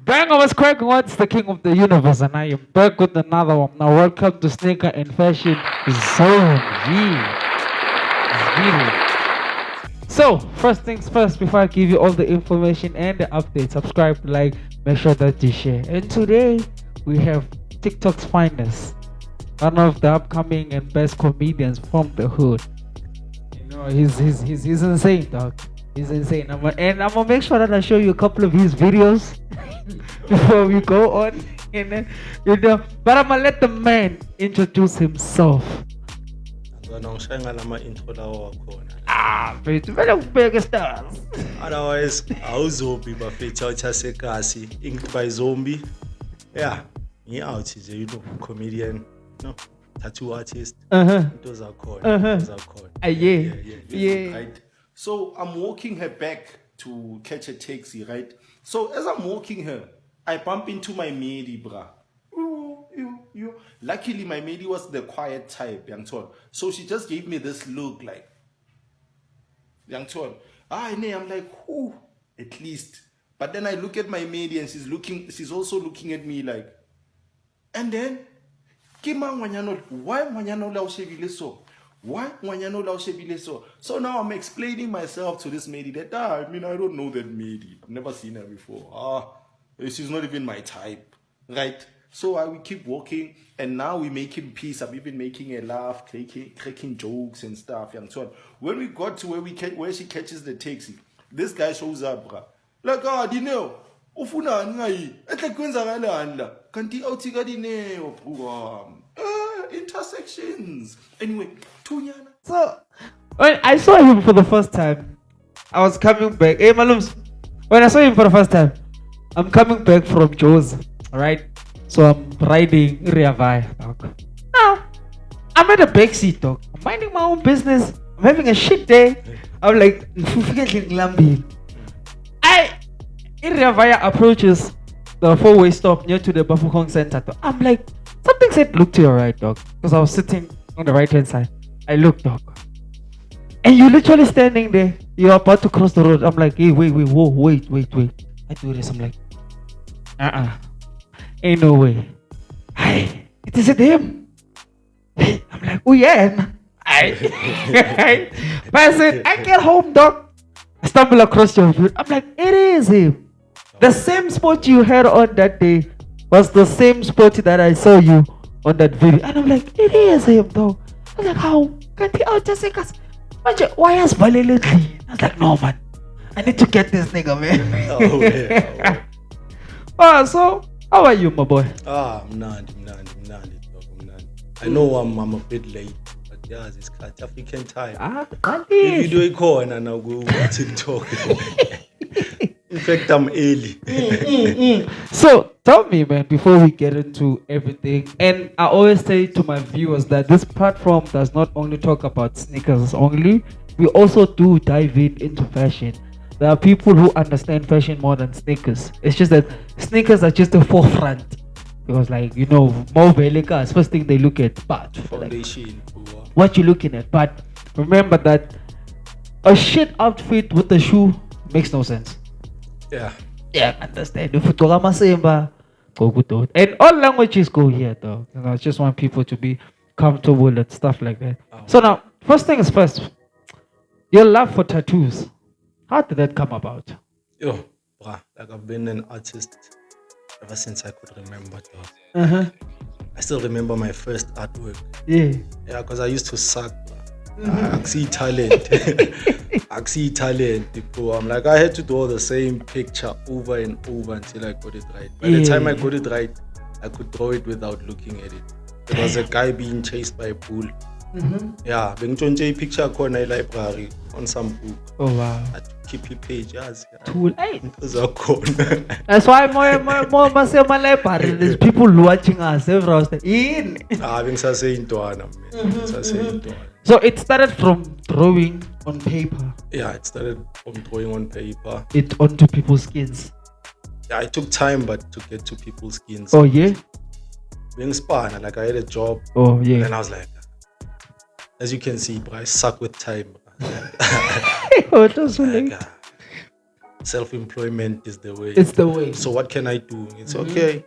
Bang, I was cracking. What's the king of the universe? And I am back with another one. Now, welcome to Sneaker and Fashion Zone. Yeah. So, first things first, before I give you all the information and the updates, subscribe, like, make sure that you share. And today, we have TikTok's finest, one of the upcoming and best comedians from the hood. He's insane, dog. He's insane. And I'm gonna make sure that I show you a couple of his videos before we go on. And then, but I'm gonna let the man introduce himself. intro lawo wakhona. Mfethu vele ukubeke stars. Otherwise awuzobi bafethu awuthasekasi inked by zombie. Yeah, out is a comedian, no, tattoo artist. Into zakhona. Yeah. Right. So I'm walking her back to catch a taxi, right? So as I'm walking her, I bump into my maid, bruh. You. Luckily, my maid was the quiet type, young Ton. So she just gave me this look like, young Ton. I'm like, whoo, at least. But then I look at my maid and she's also looking at me like, and then, why Mwanyano lao shebile so? Why Mwanyano lao shebile so? So now I'm explaining myself to this lady that, I don't know that lady. I've never seen her before. She's not even my type, right? So I will keep walking, and now we're making peace. I'm even making a laugh, cracking jokes and stuff, and so on. When we got to where she catches the taxi, this guy shows up, bruh. Like, ufuna ngai ehle kwenzakala la kanti awuthika dineo bro. Intersections anyway thunyana. So when I saw him for the first time, I was coming back. Hey Malums, when I saw him for the first time, I'm coming back from Joe's, right? So I'm riding Riavai, dog. Now I'm at the back seat, dog. I'm minding my own business. I'm having a shit day. I'm like, Riavaya approaches the four-way stop near to the Bafokong Center. I'm like, something said, look to your right, dog. Because I was sitting on the right-hand side. I looked, dog. And you're literally standing there. You're about to cross the road. I'm like, hey, wait. I do this. I'm like, ain't no way. Hey, it isn't him. Hey, I'm like, oh yeah. But I said, I get home, dog. I stumble across your view. I'm like, it is him. The same spot you had on that day was the same spot that I saw you on that video. And I'm like, it is him though. I was like, how? Can't he out just like us? Why is violently? I was like, no man. I need to get this nigga, man. So how are you, my boy? I'm not. I know I'm a bit late, but yeah, it's African time. If you do a call and I'll go TikTok. In fact, I'm early. So tell me, man, before we get into everything, and I always say to my viewers that this platform does not only talk about sneakers only, we also do dive into fashion. There are people who understand fashion more than sneakers. It's just that sneakers are just the forefront. Because more cars, first thing they look at, but foundation. What you looking at? But remember that a shit outfit with a shoe makes no sense. Yeah, understand. If you talk about go good. And all languages go here though. I just want people to be comfortable and stuff like that. So now, first thing is first, your love for tattoos. How did that come about? Like I've been an artist ever since I could remember. I still remember my first artwork. Yeah, because I used to suck. I see talent. Bro. I'm like, I had to draw the same picture over and over until I got it right. By the time I got it right, I could draw it without looking at it. There was a guy being chased by a bull. Yeah, bengitshontshe picture khona library on some book. Oh wow. I keep your page as tool. That's why more library. There's people watching us every in. So it started from drawing on paper. Yeah, it started from drawing on paper. It onto people's skins. Yeah, it took time, but to get to people's skins. Oh yeah. Being span, like I had a job. Oh yeah. And I was like, as you can see, bro, I suck with time. self-employment is the way. It's the way. So what can I do? It's okay.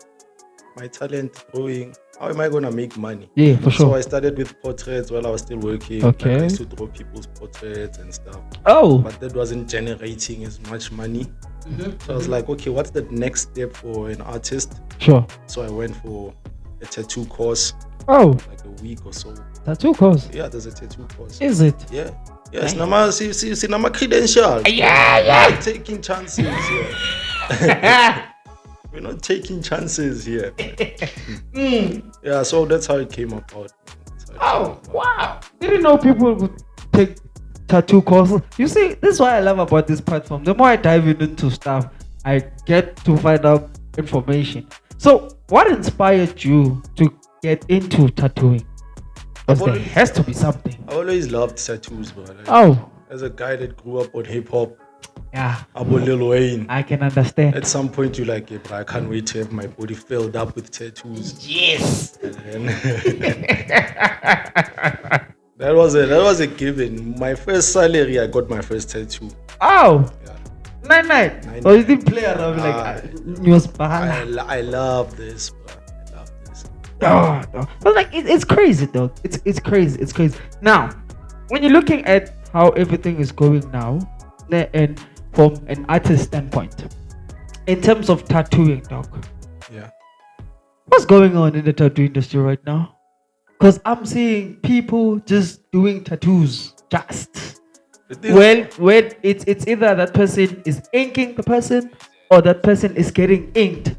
My talent growing. How am I gonna make money? Yeah, for So sure. I started with portraits while I was still working. Okay. Like I used to draw people's portraits and stuff. Oh. But that wasn't generating as much money. So I was like, okay, what's the next step for an artist? Sure. So I went for a tattoo course, Oh. like a week or so. Tattoo course. Yeah, there's a tattoo course. Is it? Yeah. Yeah, it's nama credential. Yeah. We're not taking chances here. We're not taking chances here. Yeah, so that's how it came about. Oh, wow. Didn't know people would take tattoo courses. You see, this is what I love about this platform. The more I dive into stuff, I get to find out information. So, what inspired you to get into tattooing? Because there has to be something. I always loved tattoos, bro. Like, Oh, as a guy that grew up on hip hop, yeah. about Lil Wayne. I can understand. At some point, you're like, yeah, bro, I can't wait to have my body filled up with tattoos. Yes. And that was a given. My first salary, I got my first tattoo. Oh. Yeah. Nine. So you didn't play around like news bahana. I love this, bro. I love this. Oh, no. But like it's crazy though. It's crazy. It's crazy. Now, when you're looking at how everything is going now, and from an artist standpoint, in terms of tattooing, dog, Yeah. what's going on in the tattoo industry right now? Because I'm seeing people just doing tattoos, just. When it's either that person is inking the person or that person is getting inked.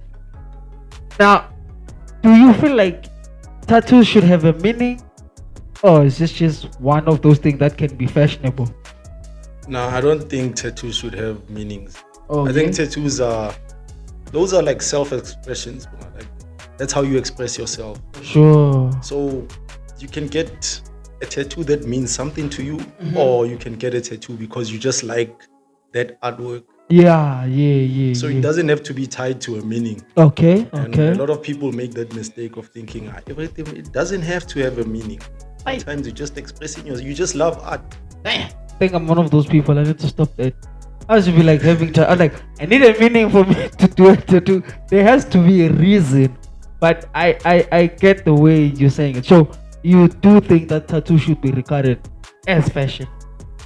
Now, do you feel like tattoos should have a meaning, or is this just one of those things that can be fashionable? No, I don't think tattoos should have meanings. Oh, I think tattoos are like self-expressions, bro. Like that's how you express yourself. Sure. So you can get a tattoo that means something to you, or you can get a tattoo because you just like that artwork. Yeah. So it doesn't have to be tied to a meaning. Okay. And a lot of people make that mistake of thinking everything, it doesn't have to have a meaning. Sometimes you're just expressing yourself. You just love art. I think I'm one of those people. I need to stop that. I should be like I'm like, I need a meaning for me to do a tattoo. There has to be a reason. But I get the way you're saying it. So you do think that tattoo should be regarded as fashion?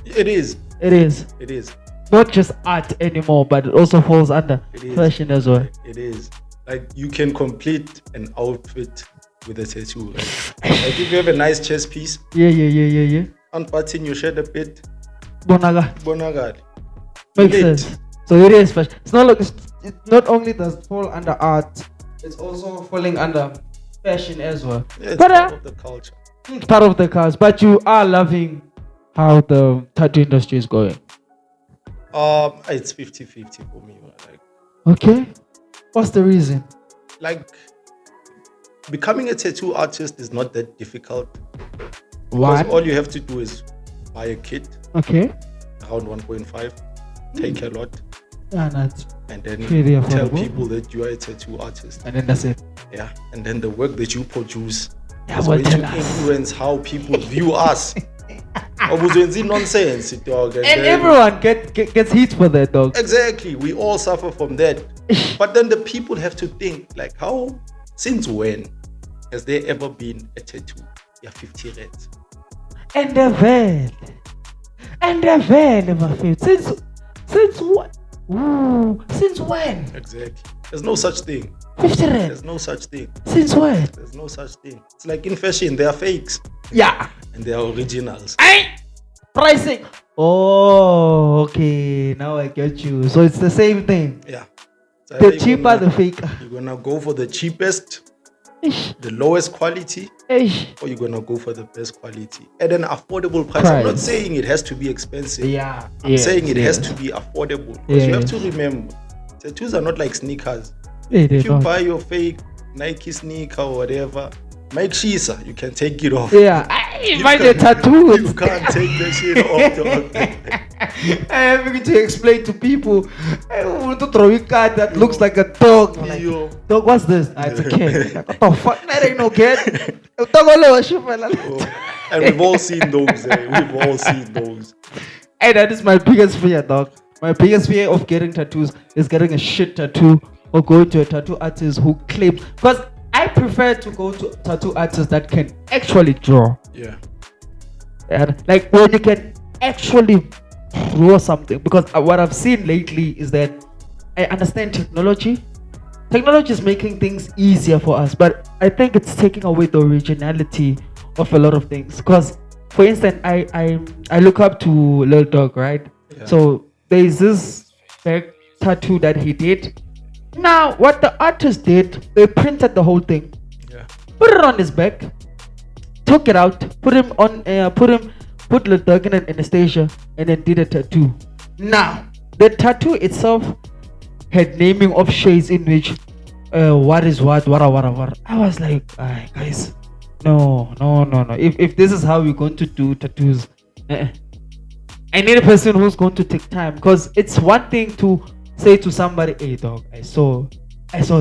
It is. It is. It is. Not just art anymore, but it also falls under fashion as well. It is. Like you can complete an outfit with a tattoo. Like if you have a nice chest piece. Yeah. Unbutton your shirt a bit. Bonaga. Makes sense. So it is fashion. It's not like it not only does fall under art, it's also falling under fashion as well. Yeah, it's but part of the culture. It's part of the cars. But you are loving how the tattoo industry is going. It's 50-50 for me. Like, okay. What's the reason? Like becoming a tattoo artist is not that difficult. Why? Because all you have to do is buy a kit. Okay. Around 1.5. Take a lot. Yeah, that's and then pretty tell affordable. people that you are a tattoo artist. And then that's it. Yeah. And then the work that you produce Yeah, is well, going to tell us. influence how people view us. Obuzwenzi nonsense, dog. And then- everyone gets hit for that, dog. Exactly. We all suffer from that. But then the people have to think, like, since when has there ever been a tattoo? Yeah, 50 reds. And the van, my favorite. Since what? Ooh, since when? Exactly. There's no such thing. 50 rand. There's no such thing. Since when? There's no such thing. It's like in fashion, there are fakes Yeah. and there are originals. Pricing. Oh, okay. Now I get you. So it's the same thing. Yeah. So The either cheaper, the faker. you're gonna go for the cheapest, Ish. the lowest quality, Ish. or you're gonna go for the best quality at an affordable price. I'm not Price. saying it has to be expensive. Yeah. I'm saying it has to be affordable. Because you have to remember, tattoos are not like sneakers. Yeah, If you buy your fake Nike sneaker or whatever, Mike Shisa, you can take it off. Yeah. I buy the tattoo. You can't take the shit off. Dog. I having to explain to people. I want to throw a card that looks like a dog. I'm like, Yo. dog, what's this? Ah, it's a cat. Like, what the fuck? That ain't no cat. Dog, all over, shit, fella. And we've all seen those. We've all seen those. Hey, that is my biggest fear, dog. My biggest fear of getting tattoos is getting a shit tattoo or going to a tattoo artist who claims. Because I prefer to go to tattoo artists that can actually draw. Yeah. And like when you can actually draw something. Because what I've seen lately is that I understand technology. Technology is making things easier for us, but I think it's taking away the originality of a lot of things. Because, for instance, I look up to Lil Dog, right? Yeah. So there is this back tattoo that he did. Now, what the artist did, they printed the whole thing, Yeah. put it on his back, took it out, put Lil Dog in an anesthesia, and then did a tattoo. Now, the tattoo itself had naming of shades in which what is what. I was like, guys, no. If this is how we're going to do tattoos, I need a person who's going to take time, because it's one thing to say to somebody, hey dog, I saw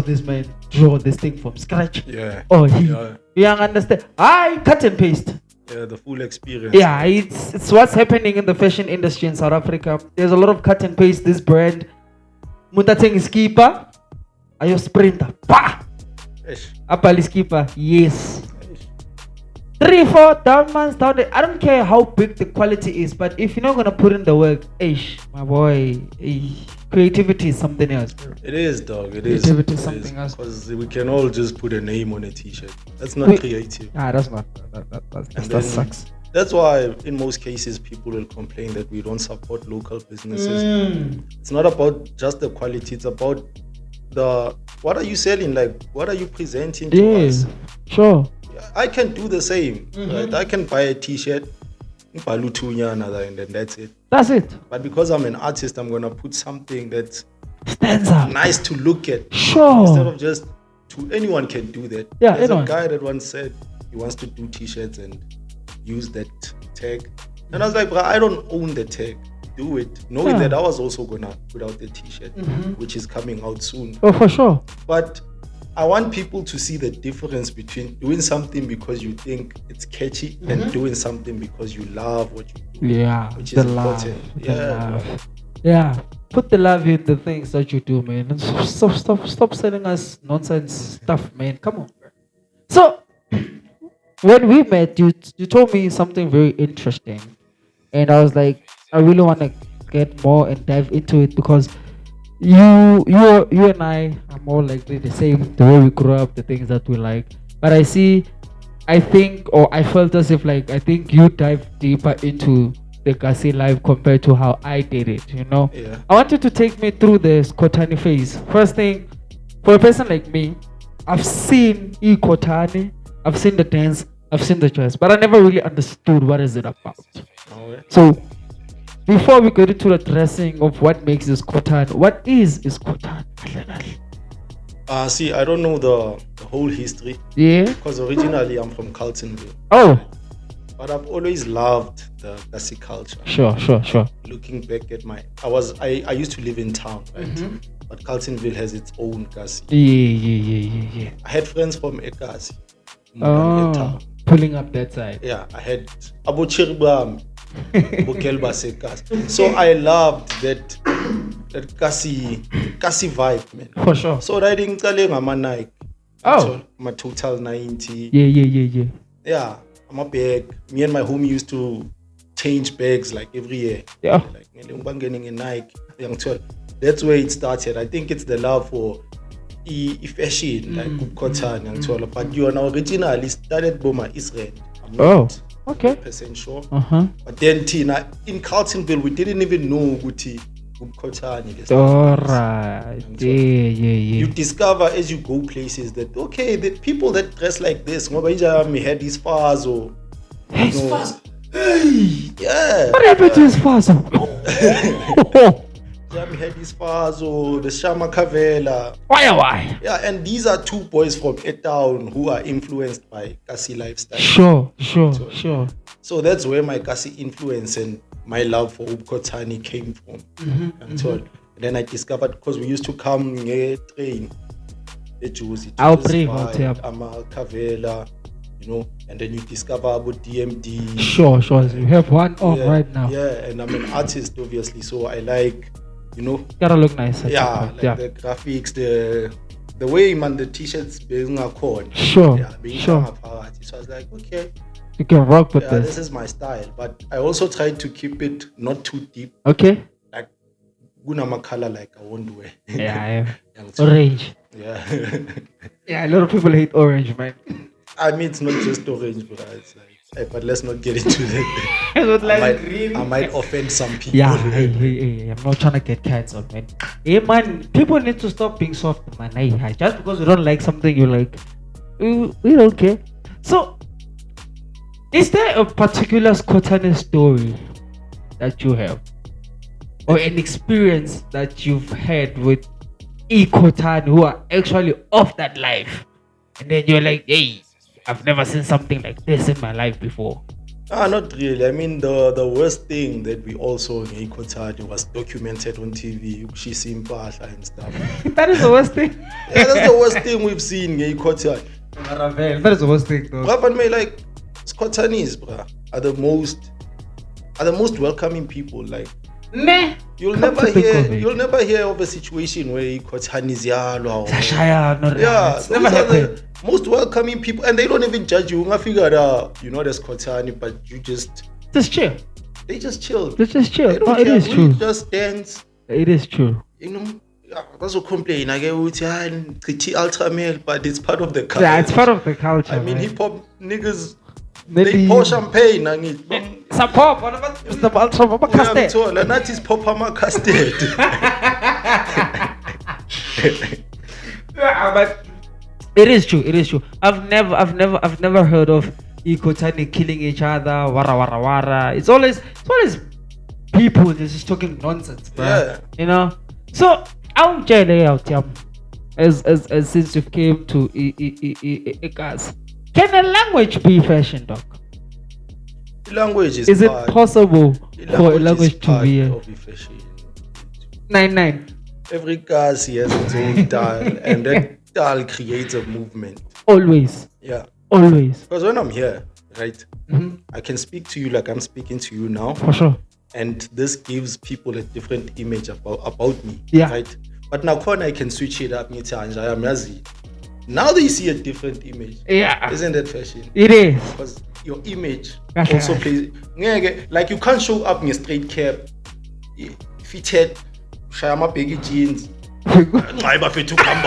this man draw this thing from scratch. Yeah. Oh, Yeah. you understand? I cut and paste. Yeah, the full experience. Yeah, it's what's happening in the fashion industry in South Africa. There's a lot of cut and paste. This brand, Mutateng is keeper, ayo sprinter, pa, Ish. apali skipper, yes. Ish. 3-4 down months down there. I don't care how big the quality is, but if you're not gonna put in the work, my boy, creativity is something else, bro. It is, dog. It is. Creativity is something else. Because we can all just put a name on a t-shirt. That's not creative. That's not. And That then sucks. That's why in most cases people will complain that we don't support local businesses. It's not about just the quality, it's about the what are you selling, like what are you presenting to us. Sure. I can do the same, right? I can buy a t-shirt, and then that's it. That's it. But because I'm an artist, I'm gonna put something that's Stands out. nice to look at. Sure. Instead of just anyone can do that. Yeah, There's anyone. a guy that once said he wants to do t-shirts and use that tag. And I was like, bro, I don't own the tag. Do it. Knowing that I was also gonna put out the t-shirt, which is coming out soon. Oh, for sure. But I want people to see the difference between doing something because you think it's catchy and doing something because you love what you do. Yeah, Which the is love. important. The Yeah. love. Yeah. Put the love in the things that you do, man. And stop selling us nonsense stuff, man. Come on. So when we met, you told me something very interesting, and I was like, I really want to get more and dive into it, because you and I are more likely the same, the way we grew up, the things that we like. But I felt as if, like, I think you dive deeper into the Gussie life compared to how I did it, you know. Yeah. I want you to take me through the Skhothane phase. First thing, for a person like me, I've seen Skhothane, I've seen the dance, I've seen the jazz, but I never really understood what is it about. Alright. So before we get into the dressing of what makes this Skhothane, what is Skhothane? See, I don't know the whole history Yeah. because originally I'm from Carltonville. Oh, But I've always loved the Gussie culture. sure. Looking back at I used to live in town, right? But Carltonville has its own Gussie. Yeah. I had friends from Ekasi. Oh, pulling up that side. Yeah, I had Abu Chirbam, Bukelba Sekasi. So I loved that Gussie vibe, man. For sure. So riding Ngama Nike. Oh. My total 90. Yeah. Yeah, I'm a bag. Me and my homie used to change bags like every year. Yeah. Like getting a Nike. That's where it started. I think it's the love for fashion, like cotton, but you are now originally started by Israel. I'm not okay. 100% sure. Uh-huh. But then Tina, in Carltonville, we didn't even know Guti cotton. Alright. Yeah. You discover as you go places that okay, the people that dress like this, may had these fars or Hey, it's fast. yeah. What happened to his father? We had these fars or the Shama Kavela. Why? Yeah, and these are two boys from a town who are influenced by Gussie lifestyle. Sure. So that's where my Gussie influence and my love for Skhothane came from. And then I discovered, because we used to come a train, I'll bring out Ama Kavela, and then you discover about DMD. Sure. You have one on right now. Yeah, and I'm an artist, obviously, so I like you know. Gotta look nice. Yeah, like the graphics, the way man the t-shirts being a corn. Sure. Yeah, being Sure. so I was like, okay, You can rock with this this. is my style. But I also tried to keep it not too deep. Okay. Like Gunama color like I won't wear. Yeah. Orange. Yeah. Yeah, a lot of people hate orange, man. I mean, it's not just orange, but it's like, but let's not get into that. Not like I might offend some people. Yeah, hey, I'm not trying to get cats on, man. Hey, man, people need to stop being soft, man. Hey, just because you don't like something you like, we don't care. So, is there a particular Skhothane story that you have? Or an experience that you've had with Skhothane who are actually off that life? And then you're like, hey, I've never seen something like this in my life before. Not really. I mean, the worst thing that we all saw in Skhothane was documented on TV, Ushisi Impahla and stuff. That is the worst thing. Yeah, that's the worst thing we've seen in Skhothane. That is the worst thing, though. But me, like, Skhotanese, bruh, are the most welcoming people. Like, Meh. you'll never hear of a situation where Skhothane is yalo. Yeah, it's never those are the happened. most welcoming people, and they don't even judge you. I figure out, you know, there's Skhothane, but you just Just chill. they just chill. Just chill. They don't No, it care. is We true. just dance. It is true. You know, that's what complain. I get it's ultra male, but it's part of the culture. Yeah, it's part of the culture. I mean, man. hip hop niggas, Maybe- they pour champagne and it. Support. What about the ultra Papa Caste? And that is Papa custard. Yeah, but it is true. It is true. I've never heard of Skhothane killing each other. Wara. It's always people just talking nonsense, bro. Yeah. You know. So I'll tell you out, as since you came to Ikas, can a language be fashion, doc? Language Is it possible for a language to be a of the fashion? 9-9? Every class has its own style, and that style creates a movement. Always. Yeah. Always. Because when I'm here, right, Mhm. I can speak to you like I'm speaking to you now, For sure. and this gives people a different image about me. Yeah. Right. But now, I can switch it up. Now they see a different image. Yeah. Isn't that fashion? It is. Because your image Kahle, also kahle. plays. Like you can't show up in a straight cap, fitted, shayama baggy jeans. I fit to come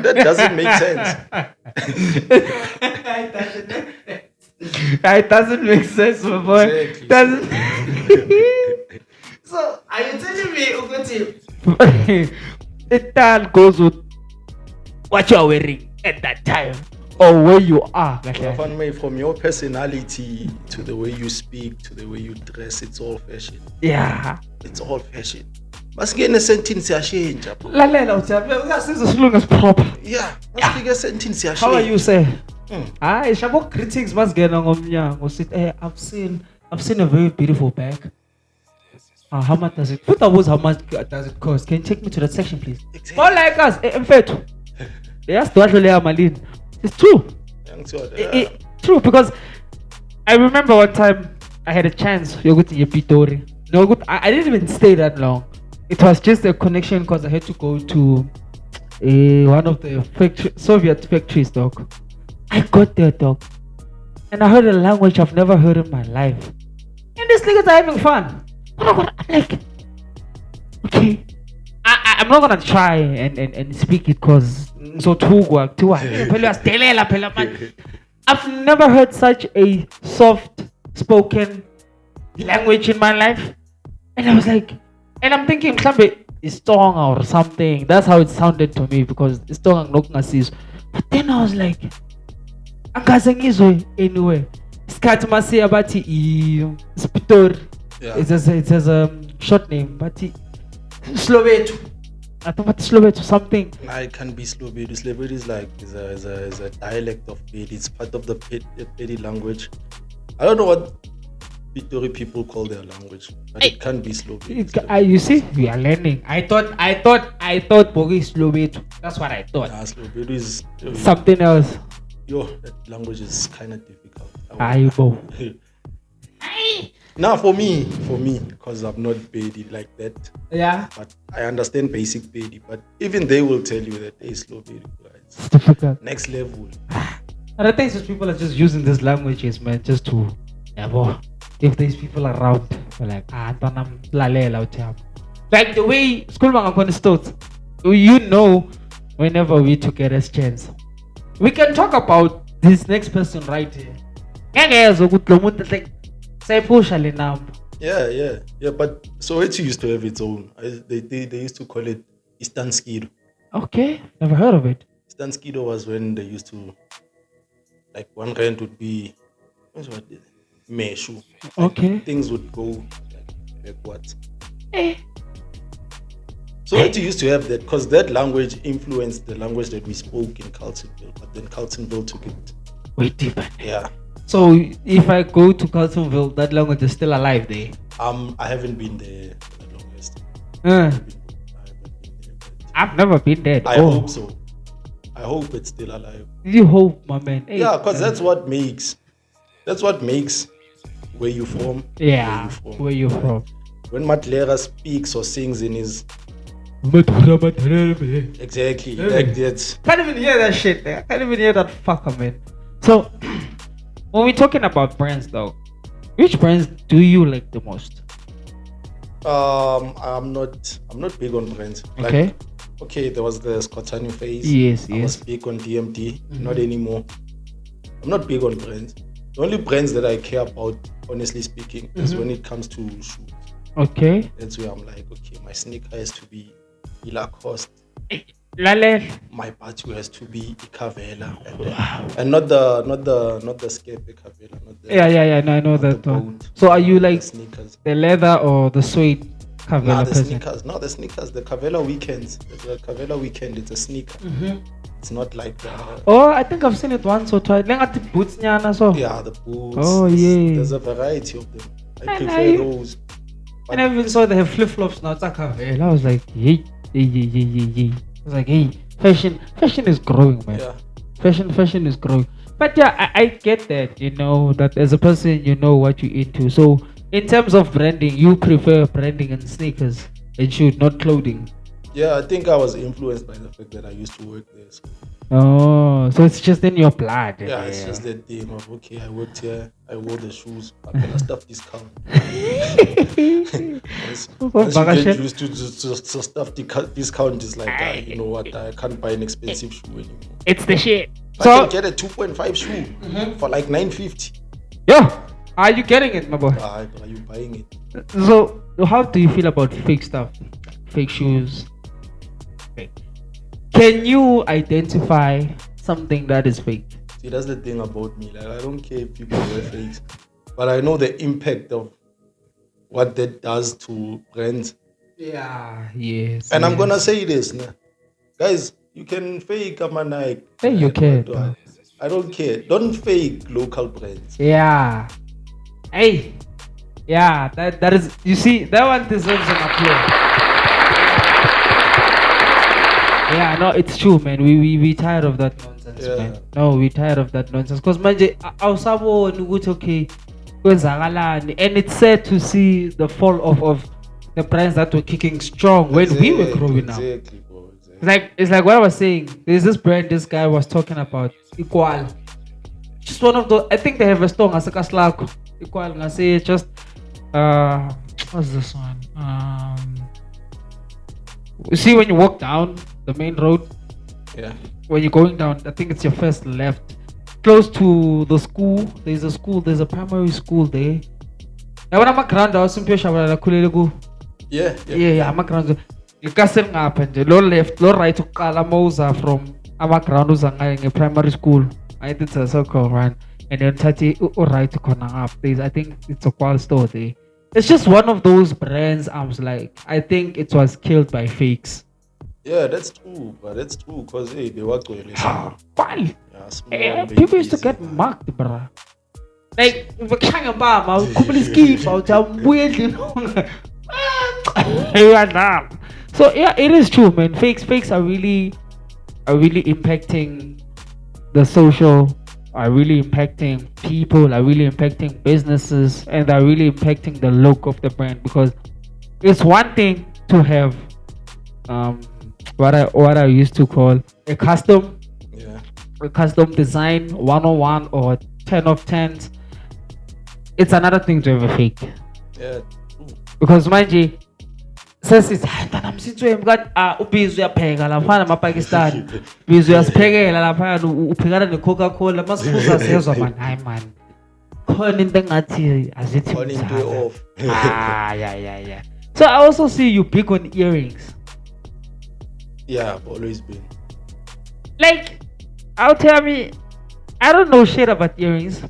That doesn't make sense. It doesn't make sense, my boy. Exactly. Doesn't. So, are you telling me, Uguti, it all goes with what you are wearing at that time or where you are? From your personality to the way you speak to the way you dress, it's all fashion. Yeah. It's all fashion. Must get a sentence change. Lalela, usiyazi isilungu esiproper. Yeah, must get a sentence change. How are you, sir? Mm. Hi, Shabo, greetings must get on ngomnyango. I've seen a very beautiful bag. How much does it? Put how much does it cost? Can you take me to that section, please? Exactly. More like us, mfethu. Yes, to actually Malin. It's true. True, because I remember one time I had a chance. You're good in Pitori. No good. I didn't even stay that long. It was just a connection because I had to go to one of the Soviet factories, dog. I got there, dog, and I heard a language I've never heard in my life. And these niggas are having fun. I'm like, okay, I'm not gonna try and speak it because so I've never heard such a soft spoken language in my life, and I was like, and I'm thinking somebody is strong or something. That's how it sounded to me because it's strong and but then I was like, anyway. Skati masi abati Spitor. It has a short name, but Slovetu. I thought Slovetu something. Nah, it can be Slovetu. Slovetu is like is a dialect of Pedi. It's part of the Pedi language. I don't know what Pitori people call their language, but it can be Slovetu. You see, we are learning. I thought Bogi is Slovetu. That's what I thought. Nah, Slovetu is Something else. That language is kind of difficult. Aibo. Now for me, because I'm not Pedi like that, Yeah. but I understand basic Pedi. But even they will tell you that they slow Pedi, It's difficult. next level. And I think these people are just using these languages, man, just to, yeah, boy, if there's people around, we're like, tanam lalela utham. Like the way school bang upon starts, you know, whenever we took a rest chance, we can talk about this next person right here. Ngeke ukuthi lo muntu like sayipusha le number. Yeah. But Soweto used to have its own. They used to call it Eastern Skido. Okay, never heard of it. Eastern Skido was when they used to, like, one rand would be, what's what? Meshu. Okay. Things would go like what? Eh. Soweto used to have that because that language influenced the language that we spoke in Carltonville, but then Carltonville took it. Way deeper. Yeah. So if I go to Carltonville, that language is still alive there. I haven't been there for the longest. I've never been there. I hope so. I hope it's still alive. You hope, my man. Hey, Yeah, because that's what makes where you from. Yeah, where you from. When Matlera speaks or sings in his exactly like that. Can't even hear that shit there. Can't even hear that fucker, man. So when we're talking about brands though, which brands do you like the most? I'm not big on brands. Okay. Okay, there was the Skhothane phase. Yes. I was big on DMD, not anymore. I'm not big on brands. The only brands that I care about, honestly speaking, is when it comes to shoes. Okay. That's where I'm like, okay, my sneaker has to be Lacoste. Lale. My batu has to be Ikavela, and not the scape Ikavela. Yeah. No, I know that one. So are you like sneakers? the leather or the suede Cavella Nah, the person? sneakers. No, the sneakers. The Cavella weekends. The Cavella weekend. It's a sneaker. It's not like the. Oh, I think I've seen it once or twice. Like the boots nyana so. Yeah, the boots. Oh, yeah. There's a variety of them. I And prefer those. And I even saw they have flip flops now. It's like Cavella. I was like, hey. I was like, hey, fashion is growing, man. Yeah. Fashion is growing. But yeah, I get that, you know, that as a person, you know what you're into. So in terms of branding, you prefer branding and sneakers and shoes, not clothing. Yeah, I think I was influenced by the fact that I used to work there. So. Oh, so it's just in your blood. Yeah, it's just that thing of, okay, I worked here, I wore the shoes, I'm gonna stuff discount. Once you get used to stuff discount, is like, you know what, I can't buy an expensive shoe anymore. It's the shit. I can get a 2.5 shoe for like 950. Yeah, are you getting it, my boy? Are you buying it? So how do you feel about fake stuff, fake shoes? Can you identify something that is fake? See, that's the thing about me. Like, I don't care if people wear fakes, but I know the impact of what that does to brands. Yeah, yes. And I'm gonna say this, nah. Guys, you can fake a Nike. Hey, you can. I don't care. Don't fake local brands. Yeah. Hey. Yeah, that is, you see, that one deserves an applause. Yeah, no, it's true, man. We tired of that nonsense, man. No, we tired of that nonsense. Because manje awusaboni ukuthi okay, kwenzakalani, and it's sad to see the fall off of the brands that were kicking strong when we were growing up. Exactly, bro. Exactly. It's like what I was saying. There's this brand this guy was talking about, Equal. Just one of the, I think they have a store as a Kaslako. Equal, I say just what's this one? You see when you walk down the main road, when you're going down, I think it's your first left, close to the school. There's a primary school there. And when I'm a ground, I was in Pesha, yeah, I'm a ground. You can't say ngapha low left, low right to Kalamoza from Amaground uzanga in primary school. I did a circle run and then Tati right to corner up. I think it's a qual store there. It's just one of those brands. I think it was killed by fakes. Yeah, that's true, but that's true because hey, they work with why? People used to get marked, bruh. Like, so yeah, it is true, man. Fakes are really impacting the social are really impacting people, are really impacting businesses, and are really impacting the look of the brand. Because it's one thing to have um, what I used to call Yeah. a custom design 101 or 10 of 10s. It's another thing to have a fake. Yeah. True. Because manje sesithi hayi mntana msithiwe mkati ubhizi uyapheka lapha namapakistani ubhizi uyasiphekela lapha uphekana ne-Coca-Cola masifuza siyezwa mani hayi mani khona into engathi azithi On into mzala. off. Yeah. So I also see you big on earrings. Yeah, I've always been. Like, I'll tell me, I don't know shit about earrings.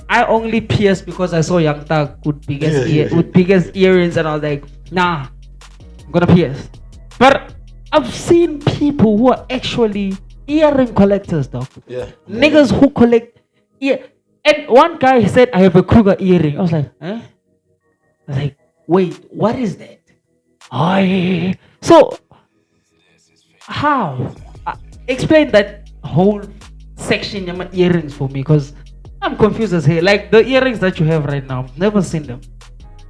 I only pierced because I saw Young Thug with biggest earrings, and I was like, nah, I'm gonna pierce. But I've seen people who are actually earring collectors, dog. Yeah. Niggas who collect ear. And one guy said, I have a Kruger earring. I was like, eh? I was like, wait, what is that? Oh, yeah. So, how? Explain that whole section of earrings for me, because I'm confused as hell. Like the earrings that you have right now, I've never seen them.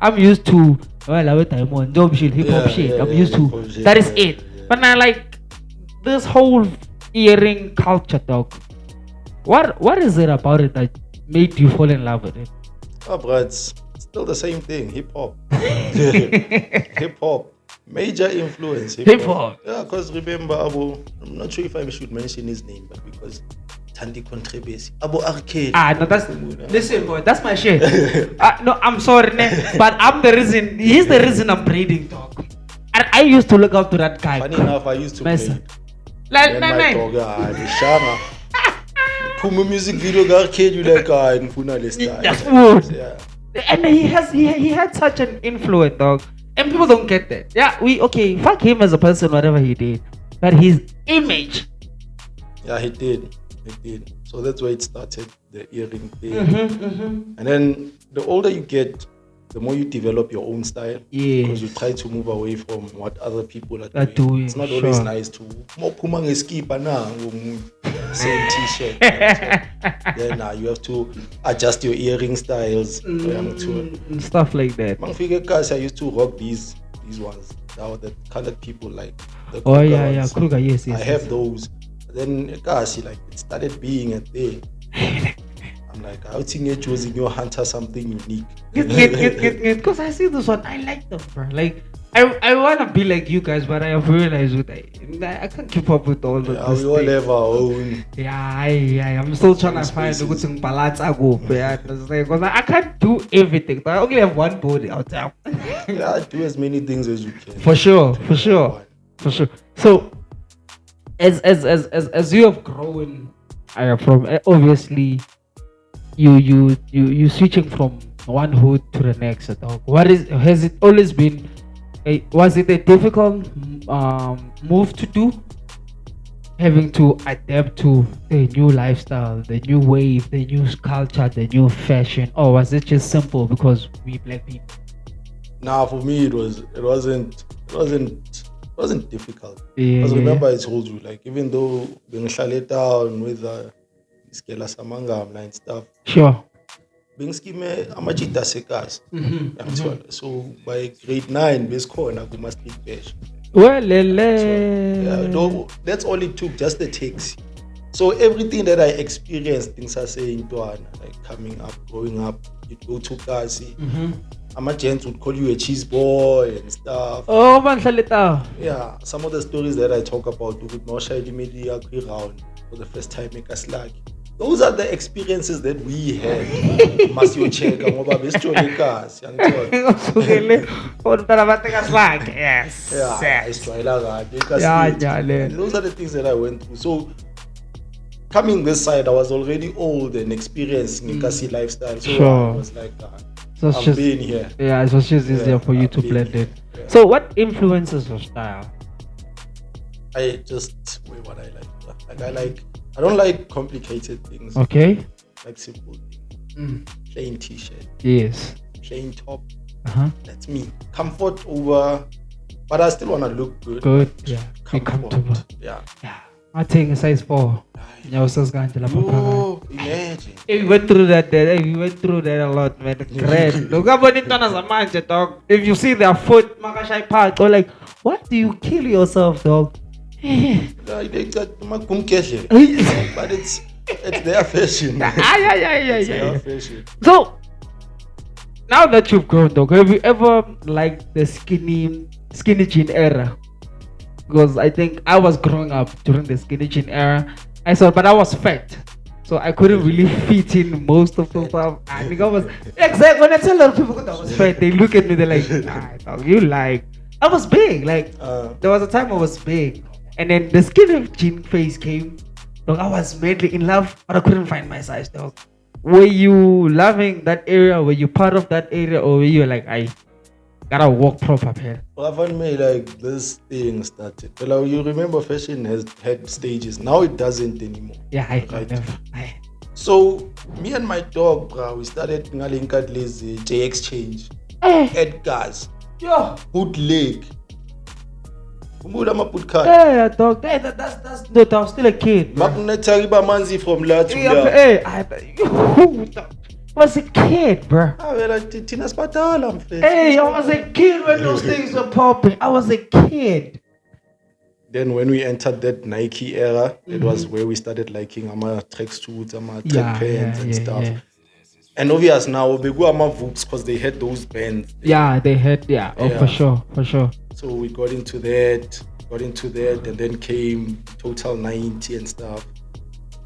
I'm used to dope shit, hip hop shit. I'm used to that is it. But now like this whole earring culture, dog. What is it about it that made you fall in love with it? Oh, bro, it's still the same thing. Hip hop. Hip hop. Major influence. Hip hop. Yeah, because remember, Abu, I'm not sure if I should mention his name, but because Tandy Contrabase. Abu Arcade. No, listen, boy, that's my shit. No, I'm sorry, but I'm the reason. He's the reason I'm breeding, dog. And I used to look up to that guy. Funny enough, I used to Mesa. play. Like, The Shama. Puma music video Arcade, you like in Funa style. that's wood. Yeah. And he had such an influence, dog. And people don't get that. Yeah, fuck him as a person, whatever he did. But his image. Yeah, he did. So that's why it started, the earring thing. And then the older you get, the more you develop your own style. Yeah. Because you try to move away from what other people are Are doing. doing, It's not always sure. nice to more puma ngeskipa na same t-shirt. Then you have to adjust your earring styles. And stuff like that. Mangfike guys, I used to rock these ones. Now that colored people like the Oh Kruger yeah, ones. Kruger, yes. I have those. Then guys, like it started being a thing. I'm like, I think it was in your hunter something unique. Because I see this one, I like them, bro. Like I wanna be like you guys, but I have realized I can't keep up with all of Yeah, this. we all have our own. Yeah, I'm still trying to find a good balance. Because I can't do everything. I only have one body out there. Yeah, do as many things as you can. For sure. So, as you have grown, from obviously, you switching from one hood to the next. Has it always been? Was it a difficult move to do? Having to adapt to the new lifestyle, the new wave, the new culture, the new fashion, or was it just simple because we black people? Nah, for me it wasn't difficult. Yeah. Because remember I told you, like even though being shut down with Skela Samangam and stuff, Sure. being scheme amajita sekas. So by grade 9, besikhona kuma street bash. Well, That's all it took, just the taxi. So everything that I experienced, things are saying like coming up, growing up, you'd go to Kasi. Gents would call you a cheese boy and stuff. Oh man, Salita. Yeah, some of the stories that I talk about, with no shady media around for the first time, make us like. Those are the experiences that we had. Masio cheka ngoba besijole kasi yangithola. Yes. Yeah, isijwayela kahle kasi. Yeah, And those are the things that I went through. So coming this side, I was already old and experienced in Kasi lifestyle. So Sure. I was like, So it's I'm just being here. Yeah, it was just easier for you I'm to being blend here. it. Yeah. So what influences your style? I just wear what I like. I don't like complicated things. Okay. I like simple things. Plain t-shirt, Yes. plain top. That's That's me. Comfort over, but I still want to look good. good. but Yeah. Be comfortable. Yeah. Yeah. I think a size 4. Yeah, so Oh, imagine. hey, we went through that. We went through that a lot, man. Great. Look up on it as a man, dog. If you see their foot, makashai part, or like, what do you kill yourself, dog? They got my kumkeshe. But it's their fashion. It's their fashion. So now that you've grown, dog, have you ever liked the skinny jean era? Because I think I was growing up during the skinny jean era. But I was fat, so I couldn't really fit in most of the stuff. I think I was exactly when I tell a lot of people that I was fat, they look at me, they're like, "Nah, dog, you like." I was big, like there was a time I was big, and then the skinny jean phase came. Dog, I was madly in love, but I couldn't find my size, dog. Were you loving that area? Were you part of that area, or were you like, I gotta walk proper, man? Well, I found me like this thing started. Well, you remember fashion has had stages. Now it doesn't anymore. Yeah, I Right. never. So me and my dog, bro, we started ngalinka lazy J exchange. Edgar's Yo, bootleg. Umuda maputkat. yeah, dog. Hey, that's dude, I was still a kid, bro. Makunetari manzi from la to la. Hey, I was a kid, bro. Ah, well, Tina Spatala, I'm afraid. Hey, I was a kid when those things were popping. I was a kid. Then when we entered that Nike era, it was where we started liking our track suits, our track pants and stuff. Yeah. And obvious now, we go our Vooks because they had those bands. Yeah, they had, for sure. So we got into that, and then came Total 90 and stuff.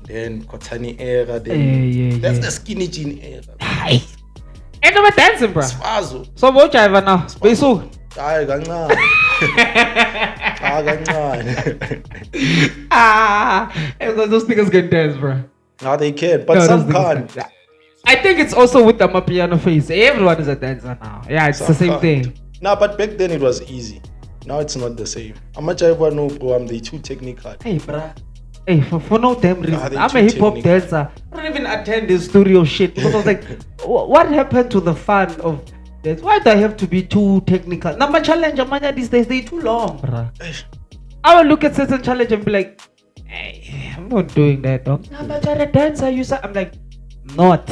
Then Skhothane era, then that's the skinny jean era. Hi. Ain't no dancing, bro. Sfazo. So what you have now? Besu. Hayi kancane. Kancane. Because those niggas can dance, bro. Now they can, but No, some those niggas can't. can. I think it's also with the piano face. Everyone is a dancer now. Yeah, it's Some the same can't. thing. Nah, but back then it was easy. Now it's not the same. How much I ever know, bro, I'm the too technical. Hey, bruh. Hey, for no damn reason. they I'm too a hip hop technical. dancer. I don't even attend this studio shit because I was like, what happened to the fun of this? Why do I have to be too technical? Now my challenge, man, these days they too long, bruh. I will look at certain challenge and be like, hey, I'm not doing that, dog. Nah, but you're a dancer, you say. I'm like, not.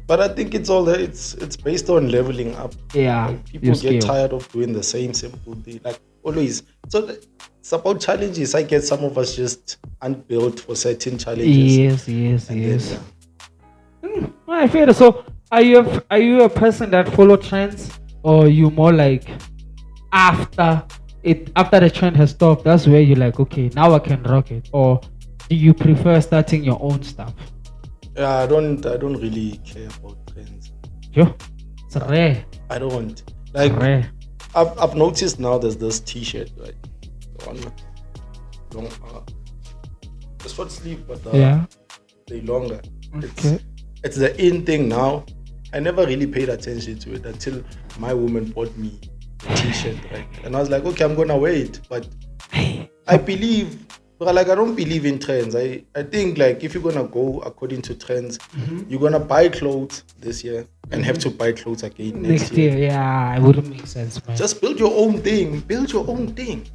But I think it's all it's based on leveling up. Yeah, Like, people your get skill. tired of doing the same simple thing, like always. So it's about challenges. I guess some of us just aren't built for certain challenges. Yes. And then, yeah. I feel it. So are you a person that follow trends, or you more like after the trend has stopped, that's where you're like, okay, now I can rock it? Or do you prefer starting your own stuff? Yeah, I don't really care about trends. Yo, it's rare. I don't like. Rare. I've noticed now there's this T-shirt, right? One long, the short sleeve, but they longer. Okay. It's the in thing now. I never really paid attention to it until my woman bought me a T-shirt, right? And I was like, okay, I'm gonna wear it, but I believe. But like I don't believe in trends. I think like if you're gonna go according to trends, you're gonna buy clothes this year and have to buy clothes again next year. Yeah, it wouldn't make sense, man. Just build your own thing. Build your own thing.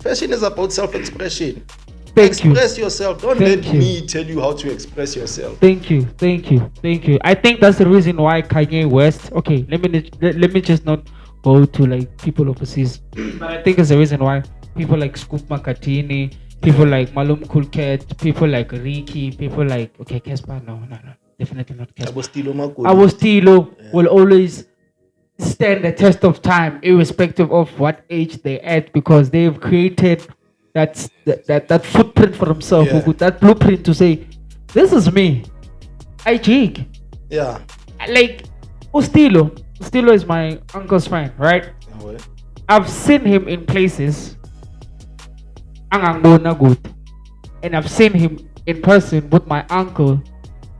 Fashion is about self-expression. Express yourself. Don't let me tell you how to express yourself. Thank you. I think that's the reason why Kanye West. Okay, let me just not go to like people overseas, but I think it's the reason why people like Scoop Makatini, people like Malum Cool Cat, people like Ricky, people like Casper. No, definitely not Casper. Agostilo will always stand the test of time, irrespective of what age they're at, because they've created that footprint for themselves, that blueprint to say, this is me. I jig. Yeah. Like Ustilo is my uncle's friend, right? I've seen him in places angangona good, and I've seen him in person with my uncle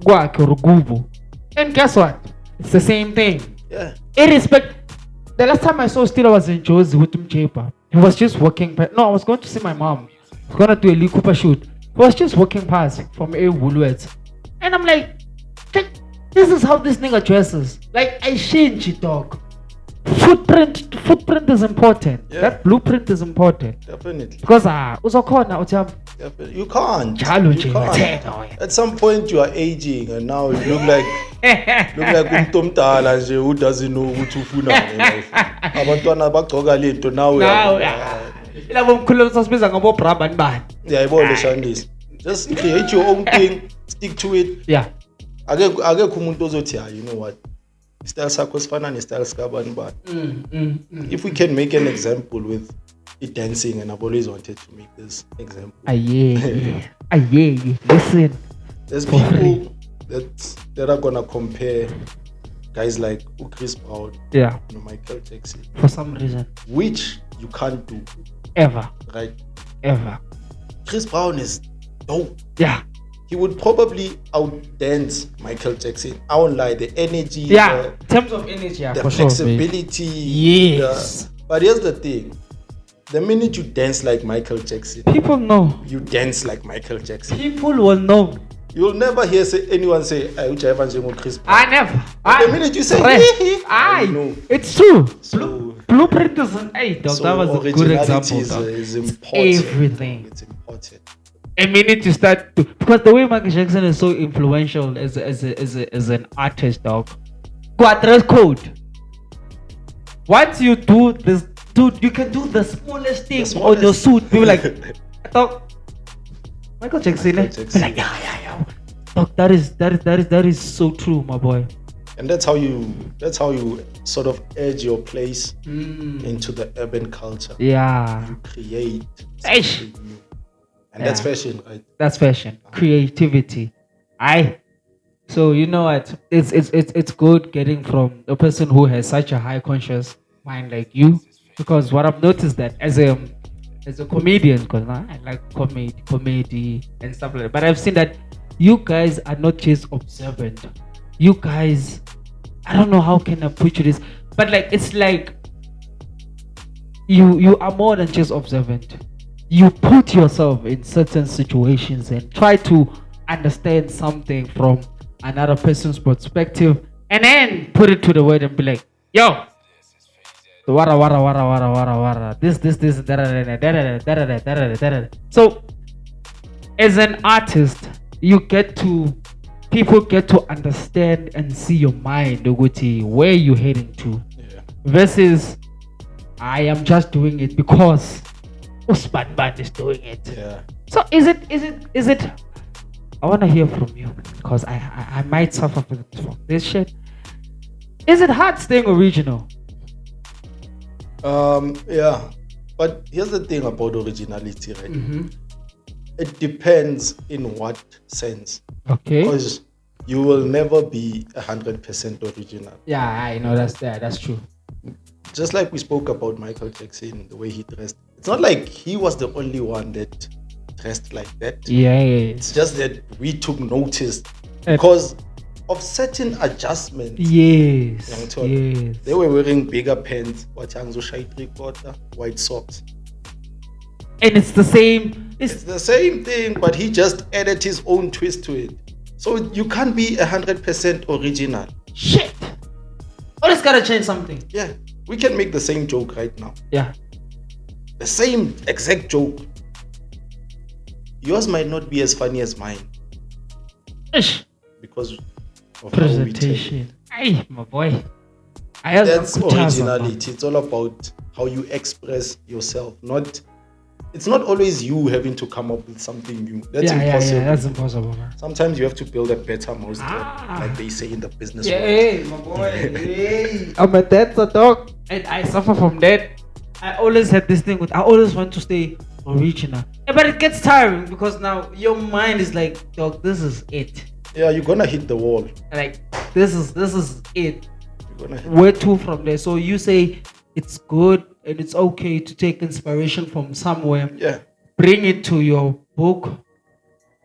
Gwake Rugubu. And guess what? It's the same thing. Yeah. The last time I saw Stilo was in Jozi with Mchepa. He was just walking past. No, I was going to see my mom. I was going to do a Lee Cooper shoot. He was just walking past from a Woolworths. And I'm like, this is how this nigga dresses. Like, I change it, dog. footprint is important. Yeah. That blueprint is important. Definitely. Because uzokhona uthi Definitely. You can't. Njalo You nje can't. ngathenga wena. At some point you are aging and now you look like umuntu omdala nje who doesn't know ukuthi ufunani life. Abantwana bagcoka lento now. Now ilabo mkhulu sasibiza ngabo Brabant bani. Yayibona Shandisi. Just create your own thing, stick to it. Yeah. Akekho umuntu ozothi you know what? Style sakho sifana ne-style sikabani bani. If we can make an example with it dancing, and I've always wanted to make this example. Listen. There's people that are gonna compare guys like Chris Brown, Michael Jackson, for some reason, which you can't do ever, right? Ever. Chris Brown is dope. Yeah. He would probably outdance Michael Jackson. I won't lie, the energy, in terms of energy, the for flexibility. Sure, yes. But here's the thing. The minute you dance like Michael Jackson, people know. You dance like Michael Jackson. People will know. You'll never hear anyone say, Chris Brown. I never. The minute you say, know. It's true. So, blueprint is an dog. So that was a good example. Is important. Everything. It's important. A minute you start to, because the way Michael Jackson is so influential as an artist, dog. Go dress code. Once you do this, dude, you can do the smallest thing on your suit. People like, I thought Michael Jackson. Like, yeah. Dog, that is so true, my boy. And that's how you sort of edge your place into the urban culture. Yeah. You create something new. And that's fashion, right? That's fashion. Creativity. So you know what? It's good getting from a person who has such a high conscious mind like you. Because what I've noticed that as a comedian, because I like comedy and stuff like that. But I've seen that you guys are not just observant. You guys, I don't know how can I put you this, but like it's like you are more than just observant. You put yourself in certain situations and try to understand something from another person's perspective, and then put it to the word and be like, yo, wara, this, da. So, as an artist, people get to understand and see your mind, where you're heading to, versus I am just doing it because Usman Band is doing it. Yeah. So is it? I want to hear from you because I might suffer from this shit. Is it hard staying original? Yeah. But here's the thing about originality, right? It depends in what sense. Okay. Because you will never be 100% original. Yeah, I know that's true. Just like we spoke about Michael Jackson, the way he dressed. It's not like he was the only one that dressed like that. Yeah. It's just that we took notice because of certain adjustments. Yes. They were wearing bigger pants, white socks. And it's the same. It's the same thing, but he just added his own twist to it. So you can't be 100% original. Shit. Always gotta change something. Yeah. We can make the same joke right now. Yeah. The same exact joke. Yours might not be as funny as mine. Ish. Because of presentation. Hey, my boy. That's originality. It's all about how you express yourself. It's not always you having to come up with something new. That's impossible. Yeah, that's impossible, man. Sometimes you have to build a better mousetrap, like they say in the business world. Hey, my boy. Hey. I'm a dancer, dog. And I suffer from that. I always had this thing I always want to stay original. But it gets tiring because now your mind is like, dog, this is it. Yeah, you're gonna hit the wall. Like, this is it. Where to from there? So you say it's good and it's okay to take inspiration from somewhere. Yeah. Bring it to your book,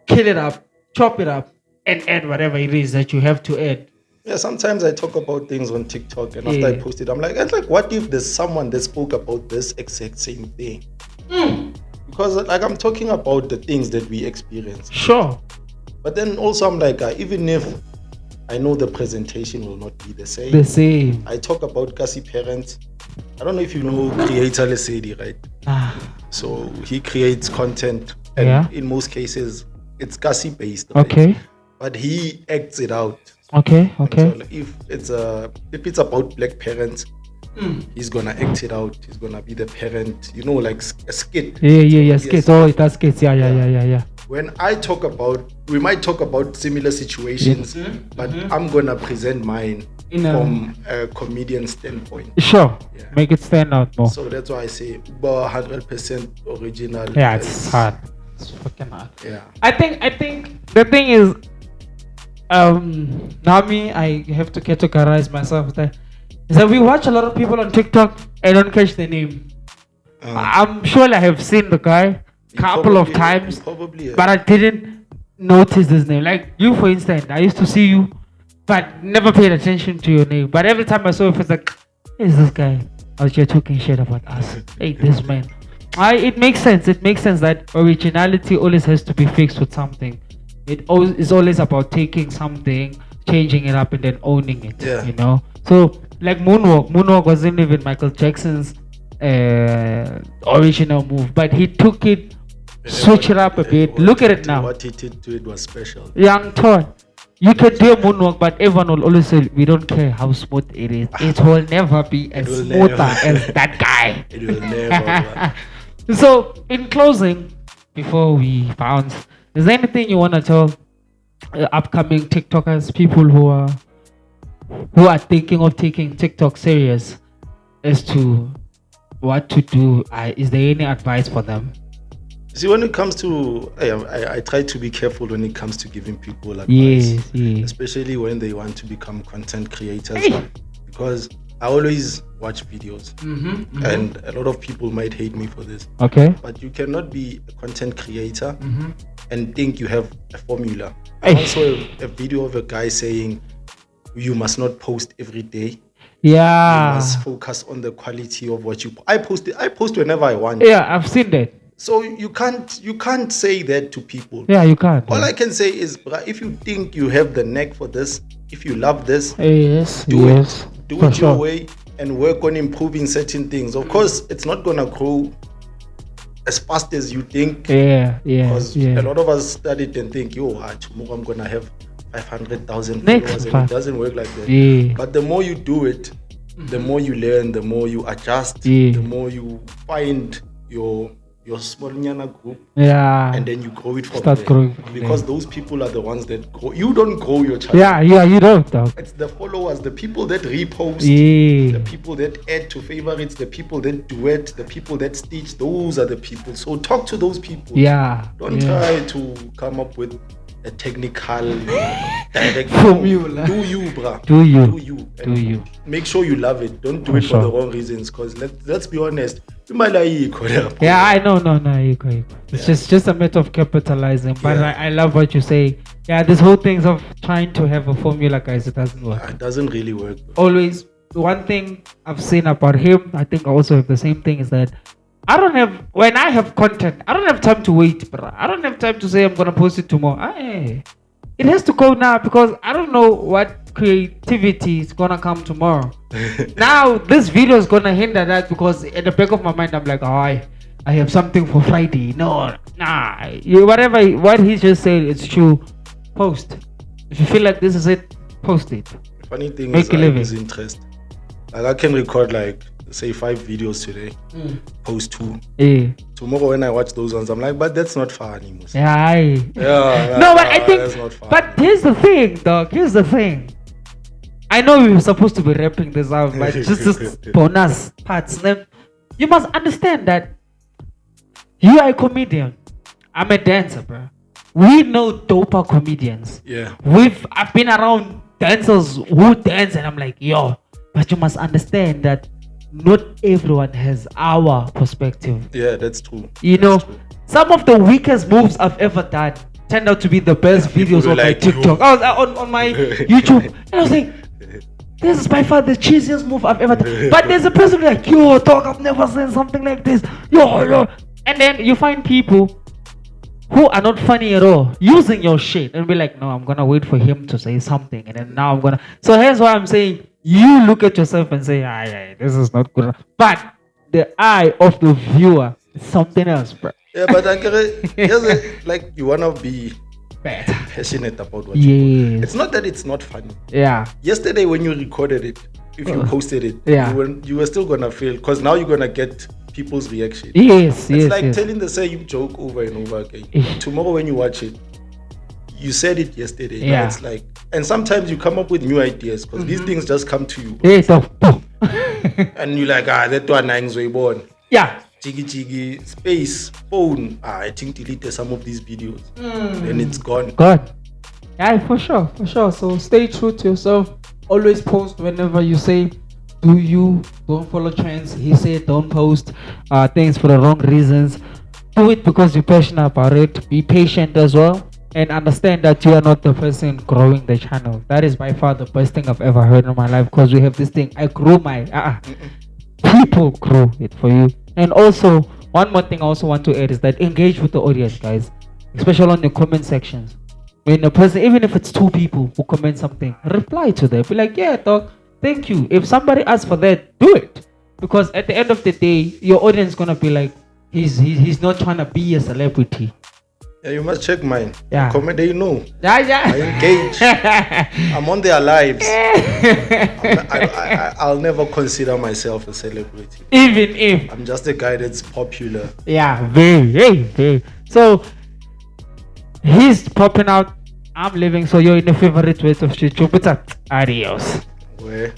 kill it up, chop it up, and add whatever it is that you have to add. Yeah, sometimes I talk about things on TikTok and after I post it, I'm like, what if there's someone that spoke about this exact same thing? Because I'm talking about the things that we experience. Sure. But then also I'm like, even if I know the presentation will not be the same. The same. I talk about Kasi parents. I don't know if you know creator Lesedi, right? Ah, So he creates content, and Yeah. in most cases, it's Kasi based. Right? okay. But he acts it out. Okay. So Okay. if it's about black parents, he's gonna act it out. He's gonna be the parent, like a skit. Yeah. It's gonna be a Skits. skit. Oh, it does skits. Yeah. When I talk about, we might talk about similar situations, but I'm gonna present mine In a- from a comedian standpoint. Sure. Yeah. Make it stand out more. So that's why I say 100% original. Yeah, it's hard. It's fucking hard. Yeah. I think the thing is, now me, I have to categorize myself there. Is that we watch a lot of people on TikTok and don't catch the name. I'm sure I have seen the guy couple of times, Probably. but I didn't notice his name. Like you, for instance, I used to see you, but never paid attention to your name. But every time I saw you, it's like, who's this guy out here talking shit about us? Hey, this man. It makes sense. It makes sense that originality always has to be fixed with something. It is always about taking something, changing it up, and then owning it. Yeah. You know. So like Moonwalk. Moonwalk wasn't even Michael Jackson's original move, but he took it, switch it up a bit. Look at it now. What he did to it was special. Young Todd, you can do a moonwalk, but everyone will always say, we don't care how smooth it is. It will never be as will smoother never. as that guy. It will never. So, in closing, before we bounce, is there anything you want to tell upcoming TikTokers, people who are thinking of taking TikTok serious as to what to do? Is there any advice for them? See, when it comes to, I try to be careful when it comes to giving people advice. Yes. Especially when they want to become content creators. Hey. Because I always watch videos. Mm-hmm. And a lot of people might hate me for this. Okay. But you cannot be a content creator and think you have a formula. Hey. I also have a video of a guy saying you must not post every day. You Yeah. must focus on the quality of what you I post whenever I want. Yeah, I've seen that. So you can't say that to people. Yeah, you can't. All I can say is, bruh, if you think you have the knack for this, if you love this, Yes. do yes. it. Do For it your sure. way and work on improving certain things. Of course, it's not gonna grow as fast as you think. Yeah. Because Yeah. a lot of us studied and think, tomorrow I'm gonna have 500,000 Next followers, and time. it doesn't work like that. Yeah. But the more you do it, the more you learn, the more you adjust, Yeah. the more you find your small nyana group, Yeah. and then you grow it from Start there. growing from Because there. those people are the ones that grow. You don't grow your channel. Yeah. You don't, dog. It's the followers, the people that repost, Yeah. the people that add to favorites, the people that duet, the people that stitch. Those are the people. So talk to those people. Yeah. Don't yeah. try to come up with a technical direct Formula. Do you, bruh. Do you. Do you. Do And you. make sure you love it. Don't do For it for sure. the wrong reasons. Because let's be honest. You might like it. Yeah, I know. No. You go. It's just a matter of capitalizing. But Yeah. I love what you say. Yeah, this whole thing of trying to have a formula, guys, it doesn't work. It doesn't really work. Bro. Always, one thing I've seen about him, I think I also have the same thing, is that when I have content, I don't have time to wait, bro. I don't have time to say I'm gonna post it tomorrow. It has to go now because I don't know what creativity is gonna come tomorrow. Now this video is gonna hinder that because at the back of my mind I'm like, I have something for Friday. No, nah. What he just said, it's true. Post. If you feel like this is it, post it. Funny thing Make is, a I living. lose interest. Like I can record say 5 videos today, post 2. Yeah. Tomorrow when I watch those ones, I'm like, but that's not funny, Musa. Yeah. Yeah. No, but I that's not think. funny. But here's the thing, dog. Here's the thing. I know we were supposed to be wrapping this up, but just this bonus parts. Then you must understand that you are a comedian. I'm a dancer, bro. We know doper comedians. Yeah. I've been around dancers who dance, and I'm like, yo. But you must understand that not everyone has our perspective. Yeah, that's true. You know, That's true. some of the weakest moves I've ever done turned out to be the best people videos were on my like, TikTok. yo. I was on my YouTube, and I was like, this is by far the cheesiest move I've ever done. But there's a person like, yo, dog, I've never seen something like this. Yo. And then you find people who are not funny at all using your shit and be like, no, I'm gonna wait for him to say something, and then now I'm gonna. So here's why I'm saying you look at yourself and say, this is not good enough. But the eye of the viewer is something else, bro. Yeah, but like you wanna be Better. passionate about what you Yes. do. It's not that it's not funny. Yeah. Yesterday when you recorded it, if you posted it, Yeah. you were still gonna fail because now you're gonna get people's reaction. Yes. It's Yes. like yes. telling the same joke over and over again. Yeah. Tomorrow when you watch it, you said it yesterday. Now Yeah. it's like, and sometimes you come up with new ideas because these things just come to you. Yes. And you're like, that one is born. Yeah. Jiggy, space, phone. I think delete some of these videos. Then it's gone. God. Yeah, for sure. So stay true to yourself. Always post whenever you say, do you, don't follow trends. He said, don't post things for the wrong reasons. Do it because you're passionate about it. Be patient as well. And understand that you are not the person growing the channel. That is by far the best thing I've ever heard in my life, because we have this thing. I grew my people grow it for you. And also, one more thing I also want to add is that engage with the audience, guys, especially on the comment sections. When a person, even if it's 2 people who comment something, reply to them. Be like, yeah, dog, thank you. If somebody asks for that, do it. Because at the end of the day, your audience is gonna be like, he's not trying to be a celebrity. Yeah, you must check mine. Yeah. Comment, they know. Yeah. I engage. I'm on their lives. I'll never consider myself a celebrity. Even if. I'm just a guy that's popular. Yeah, very. So, he's popping out. I'm leaving, so you're in the favorite way of shit. Adios. Where